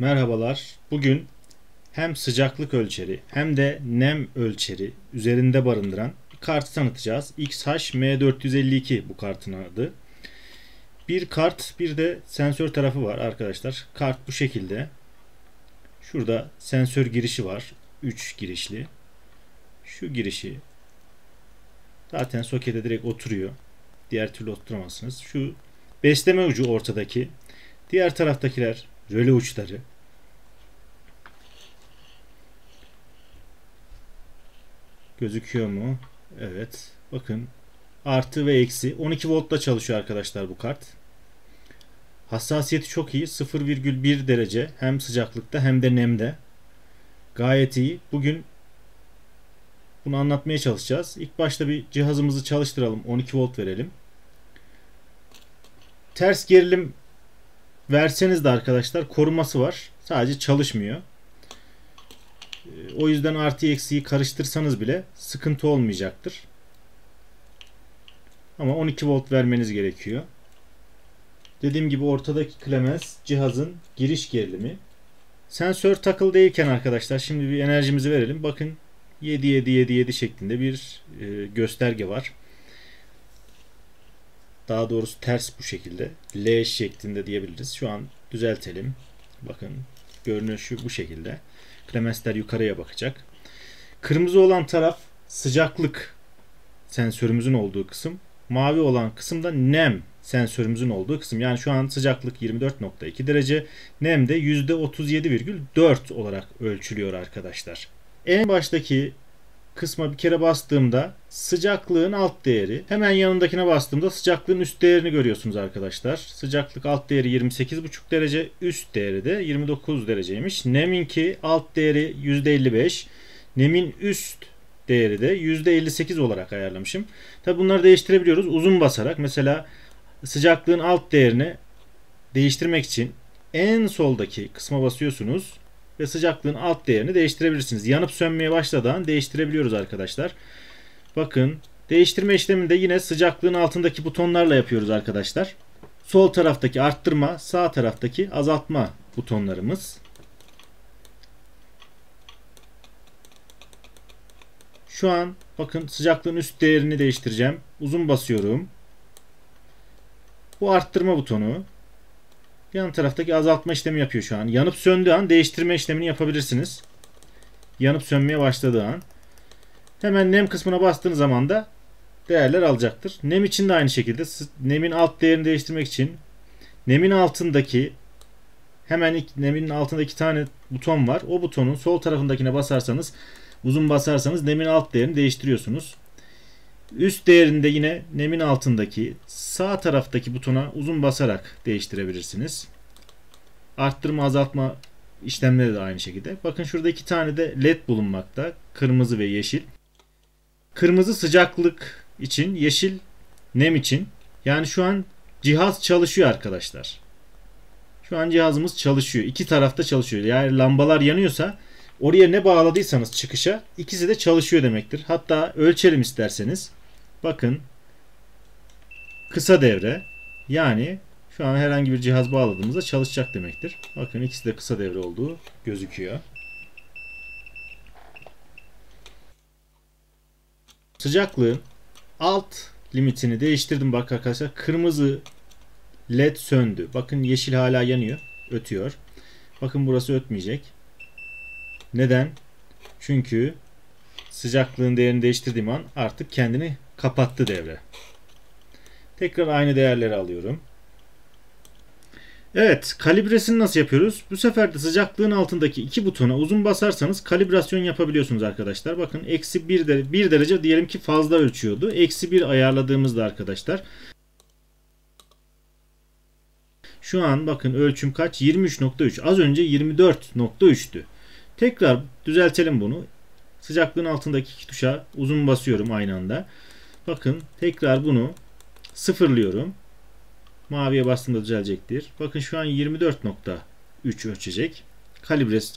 Merhabalar. Bugün hem sıcaklık ölçeri hem de nem ölçeri üzerinde barındıran bir kartı tanıtacağız. XH-M452 bu kartın adı. Bir kart, bir de sensör tarafı var arkadaşlar. Kart bu şekilde. Şurada sensör girişi var. 3 girişli. Şu girişi zaten sokete direkt oturuyor. Diğer türlü oturamazsınız. Şu besleme ucu ortadaki. Diğer taraftakiler röle uçları. Gözüküyor mu? Evet. Bakın. Artı ve eksi. 12 voltla çalışıyor arkadaşlar bu kart. Hassasiyeti çok iyi. 0,1 derece. Hem sıcaklıkta hem de nemde. Gayet iyi. Bugün bunu anlatmaya çalışacağız. İlk başta bir cihazımızı çalıştıralım. 12 volt verelim. Ters gerilim verseniz de arkadaşlar koruması var. Sadece çalışmıyor. O yüzden artı eksiği karıştırsanız bile sıkıntı olmayacaktır. Ama 12 volt vermeniz gerekiyor. Dediğim gibi ortadaki klemens cihazın giriş gerilimi. Sensör takılı değilken arkadaşlar şimdi bir enerjimizi verelim. Bakın 7 şeklinde bir gösterge var. Daha doğrusu ters bu şekilde. L şeklinde diyebiliriz. Şu an düzeltelim. Bakın görünüşü bu şekilde. Klemensler yukarıya bakacak. Kırmızı olan taraf sıcaklık sensörümüzün olduğu kısım. Mavi olan kısım da nem sensörümüzün olduğu kısım. Yani şu an sıcaklık 24,2 derece. Nem de %37,4 olarak ölçülüyor arkadaşlar. En baştaki kısma bir kere bastığımda sıcaklığın alt değeri. Hemen yanındakine bastığımda sıcaklığın üst değerini görüyorsunuz arkadaşlar. Sıcaklık alt değeri 28,5 derece. Üst değeri de 29 dereceymiş. Neminki alt değeri %55. Nemin üst değeri de %58 olarak ayarlamışım. Tabi bunları değiştirebiliyoruz uzun basarak. Mesela sıcaklığın alt değerini değiştirmek için en soldaki kısma basıyorsunuz ve sıcaklığın alt değerini değiştirebilirsiniz. Yanıp sönmeye başladığı an değiştirebiliyoruz arkadaşlar. Bakın değiştirme işlemini de yine sıcaklığın altındaki butonlarla yapıyoruz arkadaşlar. Sol taraftaki arttırma, sağ taraftaki azaltma butonlarımız. Şu an bakın sıcaklığın üst değerini değiştireceğim. Uzun basıyorum. Bu arttırma butonu. Yan taraftaki azaltma işlemi yapıyor şu an. Yanıp söndüğü an değiştirme işlemini yapabilirsiniz. Yanıp sönmeye başladığı an. Hemen nem kısmına bastığınız zaman da değerler alacaktır. Nem için de aynı şekilde nemin alt değerini değiştirmek için nemin altındaki nemin altında iki tane buton var. O butonun sol tarafındakine basarsanız uzun basarsanız nemin alt değerini değiştiriyorsunuz. Üst değerinde yine nemin altındaki sağ taraftaki butona uzun basarak değiştirebilirsiniz. Arttırma azaltma işlemleri de aynı şekilde. Bakın şurada iki tane de led bulunmakta. Kırmızı ve yeşil. Kırmızı sıcaklık için, yeşil nem için. Yani şu an cihaz çalışıyor arkadaşlar. Şu an cihazımız çalışıyor. İki tarafta çalışıyor. Yani lambalar yanıyorsa oraya ne bağladıysanız çıkışa ikisi de çalışıyor demektir. Hatta ölçelim isterseniz. Bakın kısa devre, yani şu an herhangi bir cihaz bağladığımızda çalışacak demektir. Bakın ikisi de kısa devre olduğu gözüküyor. Sıcaklığın alt limitini değiştirdim bak arkadaşlar. Kırmızı led söndü. Bakın yeşil hala yanıyor. Ötüyor. Bakın burası ötmeyecek. Neden? Çünkü sıcaklığın değerini değiştirdiğim an artık kendini kapattı devre. Tekrar aynı değerleri alıyorum. Evet, kalibresini nasıl yapıyoruz? Bu sefer de sıcaklığın altındaki iki butona uzun basarsanız kalibrasyon yapabiliyorsunuz arkadaşlar. Bakın eksi 1 derece diyelim ki fazla ölçüyordu. Eksi 1 ayarladığımızda arkadaşlar. Şu an bakın ölçüm kaç? 23,3. Az önce 24,3'tü. Tekrar düzeltelim bunu. Sıcaklığın altındaki iki tuşa uzun basıyorum aynı anda. Bakın tekrar bunu sıfırlıyorum. Maviye bastığımda düzelecektir. Bakın şu an 24,3 ölçecek.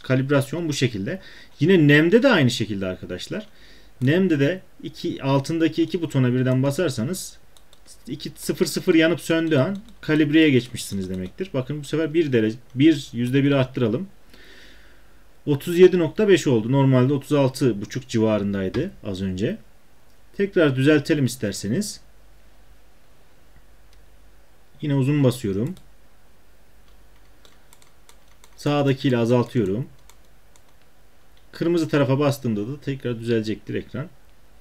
Kalibrasyon bu şekilde. Yine nemde de aynı şekilde arkadaşlar. Nemde de altındaki iki butona birden basarsanız 2.00 yanıp söndüğü an kalibreye geçmişsiniz demektir. Bakın bu sefer %1 arttıralım. 37.5 oldu. Normalde 36.5 civarındaydı az önce. Tekrar düzeltelim isterseniz. Yine uzun basıyorum. Sağdakiyle azaltıyorum. Kırmızı tarafa bastığımda da tekrar düzelecektir ekran.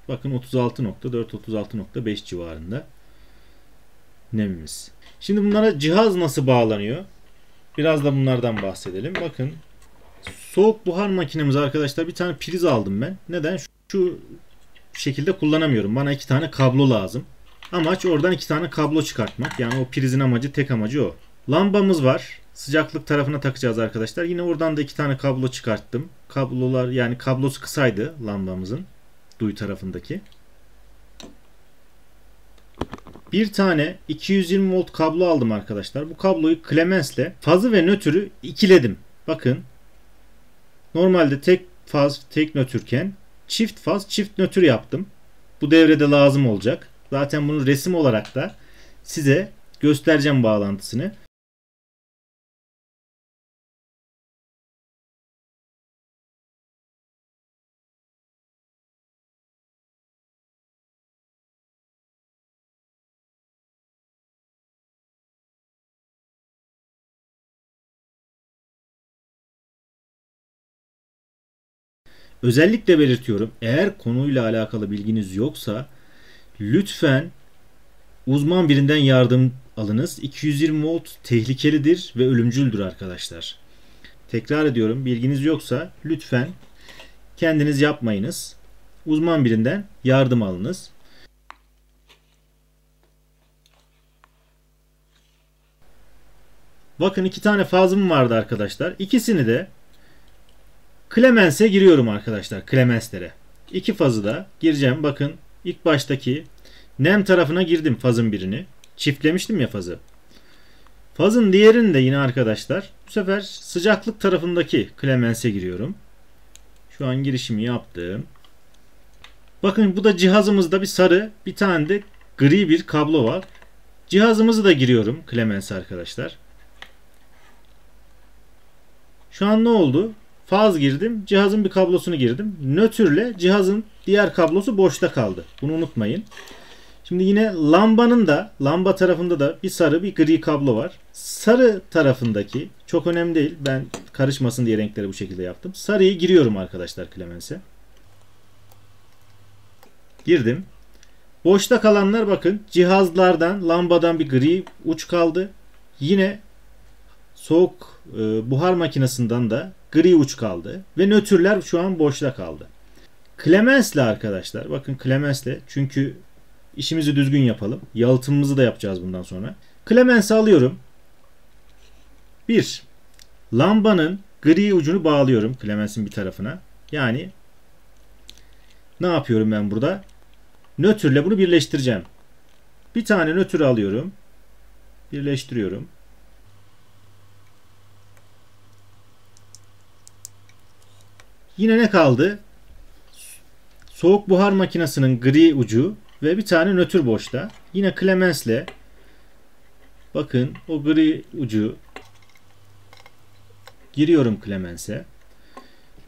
Bakın 36.4, 36.5 civarında nemimiz. Şimdi bunlara cihaz nasıl bağlanıyor? Biraz da bunlardan bahsedelim. Bakın soğuk buhar makinemiz arkadaşlar, bir tane priz aldım ben. Neden? Şu şekilde kullanamıyorum. Bana 2 tane kablo lazım. Amaç oradan 2 tane kablo çıkartmak. Yani o prizin amacı, tek amacı o. Lambamız var. Sıcaklık tarafına takacağız arkadaşlar. Yine oradan da 2 tane kablo çıkarttım. Kablolar, yani kablosu kısaydı lambamızın duy tarafındaki. Bir tane 220 volt kablo aldım arkadaşlar. Bu kabloyu Clemens'le fazı ve nötrü ikiledim. Bakın. Normalde tek faz, tek nötrken çift faz, çift nötr yaptım. Bu devrede lazım olacak. Zaten bunu resim olarak da size göstereceğim bağlantısını. Özellikle belirtiyorum. Eğer konuyla alakalı bilginiz yoksa lütfen uzman birinden yardım alınız. 220 volt tehlikelidir ve ölümcüldür arkadaşlar. Tekrar ediyorum. Bilginiz yoksa lütfen kendiniz yapmayınız. Uzman birinden yardım alınız. Bakın 2 tane fazım vardı arkadaşlar. İkisini de Clemens'e giriyorum arkadaşlar. Clemens'lere. 2 fazı da gireceğim. Bakın ilk baştaki nem tarafına girdim fazın birini. Çiftlemiştim ya fazı. Fazın diğerini de yine arkadaşlar bu sefer sıcaklık tarafındaki Clemens'e giriyorum. Şu an girişimi yaptım. Bakın bu da cihazımızda bir sarı, bir tane de gri bir kablo var. Cihazımızı da giriyorum Clemens'e arkadaşlar. Şu an ne oldu? Faz girdim. Cihazın bir kablosunu girdim. Nötrle cihazın diğer kablosu boşta kaldı. Bunu unutmayın. Şimdi yine lambanın da, lamba tarafında da bir sarı bir gri kablo var. Sarı tarafındaki, çok önemli değil, ben karışmasın diye renkleri bu şekilde yaptım. Sarıyı giriyorum arkadaşlar Clemens'e. Girdim. Boşta kalanlar bakın cihazlardan, lambadan bir gri uç kaldı. Yine soğuk buhar makinesinden de gri uç kaldı. Ve nötrler şu an boşta kaldı. Clemens'le arkadaşlar, bakın Clemens'le, çünkü işimizi düzgün yapalım. Yalıtımımızı da yapacağız bundan sonra. Clemens'i alıyorum. Bir, lambanın gri ucunu bağlıyorum Clemens'in bir tarafına. Yani ne yapıyorum ben burada? Nötrle bunu birleştireceğim. Bir tane nötr alıyorum. Birleştiriyorum. Yine ne kaldı? Soğuk buhar makinesinin gri ucu ve bir tane nötr boşta. Yine Clemens'le bakın o gri ucu giriyorum Clemens'e.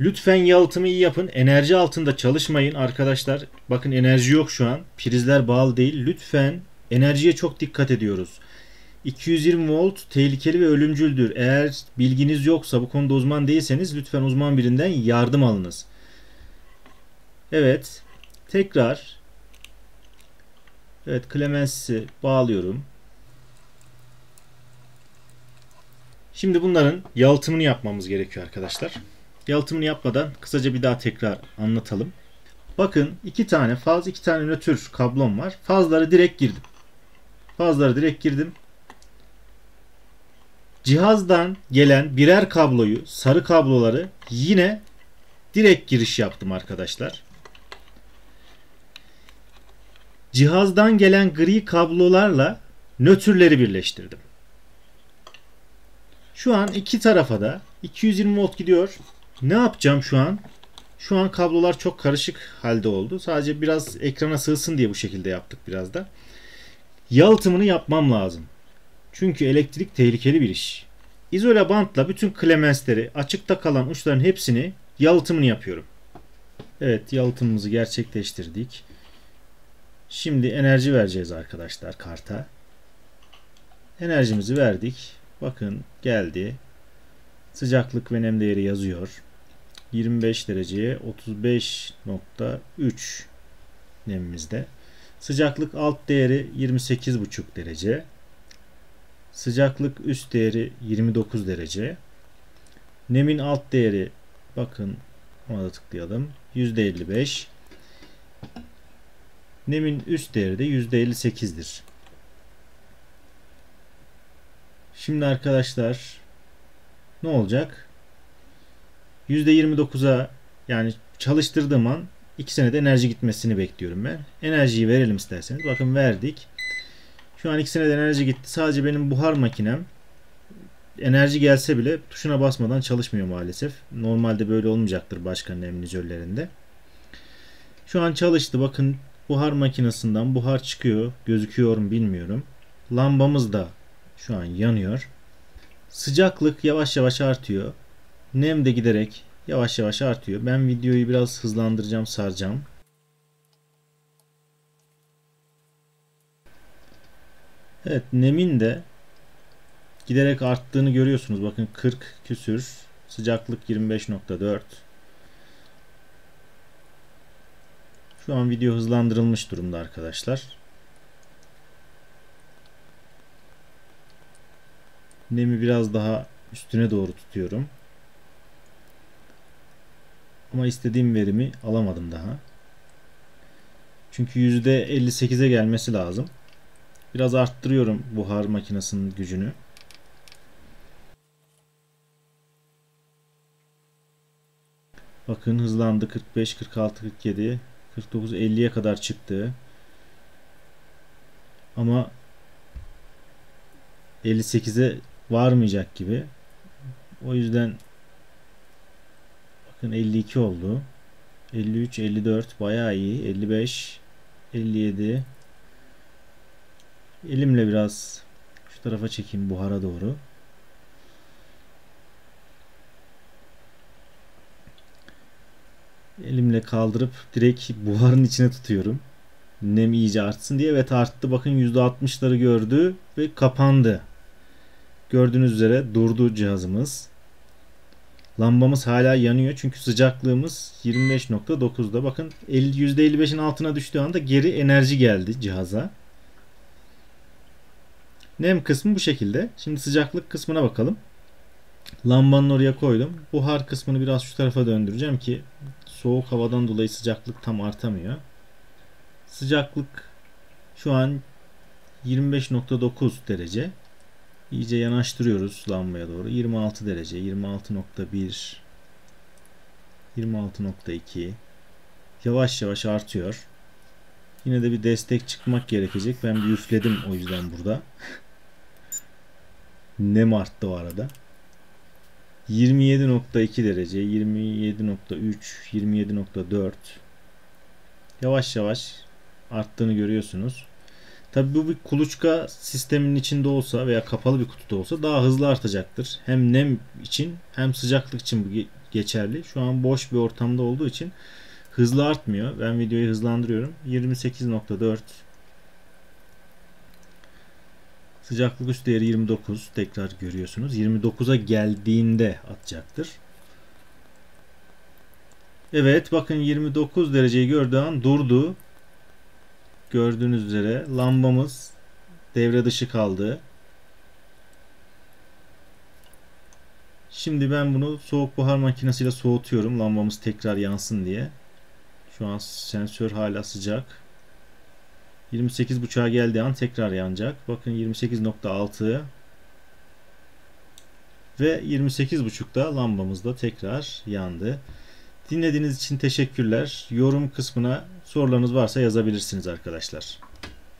Lütfen yalıtımı iyi yapın. Enerji altında çalışmayın arkadaşlar. Bakın enerji yok şu an. Prizler bağlı değil. Lütfen enerjiye çok dikkat ediyoruz. 220 volt tehlikeli ve ölümcüldür. Eğer bilginiz yoksa, bu konuda uzman değilseniz lütfen uzman birinden yardım alınız. Evet. Tekrar Clemens'i bağlıyorum. Şimdi bunların yalıtımını yapmamız gerekiyor arkadaşlar. Yalıtımını yapmadan kısaca bir daha tekrar anlatalım. Bakın 2 tane faz, 2 tane nötr kablom var. Fazları direkt girdim. Fazları direkt girdim. Cihazdan gelen birer kabloyu, sarı kabloları yine direkt giriş yaptım arkadaşlar. Cihazdan gelen gri kablolarla nötrleri birleştirdim. Şu an iki tarafa da 220 volt gidiyor. Ne yapacağım şu an? Şu an kablolar çok karışık halde oldu. Sadece biraz ekrana sığsın diye bu şekilde yaptık biraz da. Yalıtımını yapmam lazım. Çünkü elektrik tehlikeli bir iş. İzole bantla bütün klemensleri, açıkta kalan uçların hepsini yalıtımını yapıyorum. Evet, yalıtımımızı gerçekleştirdik. Şimdi enerji vereceğiz arkadaşlar karta. Enerjimizi verdik. Bakın geldi. Sıcaklık ve nem değeri yazıyor. 25 dereceye 35.3 nemimizde. Sıcaklık alt değeri 28,5 derece. Sıcaklık üst değeri 29 derece. Nemin alt değeri, bakın ona da tıklayalım, %55. Nemin üst değeri de %58'dir. Şimdi arkadaşlar ne olacak? %29'a, yani çalıştırdığım an 2 senede enerji gitmesini bekliyorum ben. Enerjiyi verelim isterseniz. Bakın verdik. Şu an 2 senede enerji gitti. Sadece benim buhar makinem enerji gelse bile tuşuna basmadan çalışmıyor maalesef. Normalde böyle olmayacaktır başka nemlizörlerinde. Şu an çalıştı. Bakın buhar makinesinden buhar çıkıyor. Gözüküyor mu bilmiyorum. Lambamız da şu an yanıyor. Sıcaklık yavaş yavaş artıyor. Nem de giderek yavaş yavaş artıyor. Ben videoyu biraz hızlandıracağım, saracağım. Evet, nemin de giderek arttığını görüyorsunuz. Bakın 40 küsür. Sıcaklık 25.4. Şu an video hızlandırılmış durumda arkadaşlar. Nemi biraz daha üstüne doğru tutuyorum. Ama istediğim verimi alamadım daha. Çünkü %58'e gelmesi lazım. Biraz arttırıyorum buhar makinesinin gücünü. Bakın hızlandı. 45, 46, 47, 49, 50'ye kadar çıktı. Ama 58'e varmayacak gibi. O yüzden bakın 52 oldu. 53, 54 bayağı iyi. 55, 57. Elimle biraz şu tarafa çekeyim, buhara doğru. Elimle kaldırıp direkt buharın içine tutuyorum. Nem iyice artsın diye. Evet, arttı. Bakın %60'ları gördü ve kapandı. Gördüğünüz üzere durdu cihazımız. Lambamız hala yanıyor çünkü sıcaklığımız 25.9'da. Bakın %55'in altına düştüğü anda geri enerji geldi cihaza. Nem kısmı bu şekilde. Şimdi sıcaklık kısmına bakalım. Lambanın oraya koydum. Buhar kısmını biraz şu tarafa döndüreceğim ki soğuk havadan dolayı sıcaklık tam artamıyor. Sıcaklık şu an 25.9 derece. İyice yanaştırıyoruz lambaya doğru. 26 derece, 26.1, 26.2. Yavaş yavaş artıyor. Yine de bir destek çıkmak gerekecek. Ben bir üfledim o yüzden burada. Nem arttı o arada. 27.2 derece, 27.3, 27.4. Yavaş yavaş arttığını görüyorsunuz. Tabi bu bir kuluçka sisteminin içinde olsa veya kapalı bir kutuda olsa daha hızlı artacaktır. Hem nem için hem sıcaklık için bu geçerli. Şu an boş bir ortamda olduğu için hızlı artmıyor. Ben videoyu hızlandırıyorum. 28.4. Sıcaklık üst değeri 29. Tekrar görüyorsunuz. 29'a geldiğinde atacaktır. Evet, bakın 29 dereceyi gördüğü an durdu. Gördüğünüz üzere lambamız devre dışı kaldı. Şimdi ben bunu soğuk buhar makinesiyle soğutuyorum. Lambamız tekrar yansın diye. Şu an sensör hala sıcak. 28.5'a geldiği an tekrar yanacak. Bakın 28.6 ve 28.5'da lambamız da tekrar yandı. Dinlediğiniz için teşekkürler. Yorum kısmına sorularınız varsa yazabilirsiniz arkadaşlar.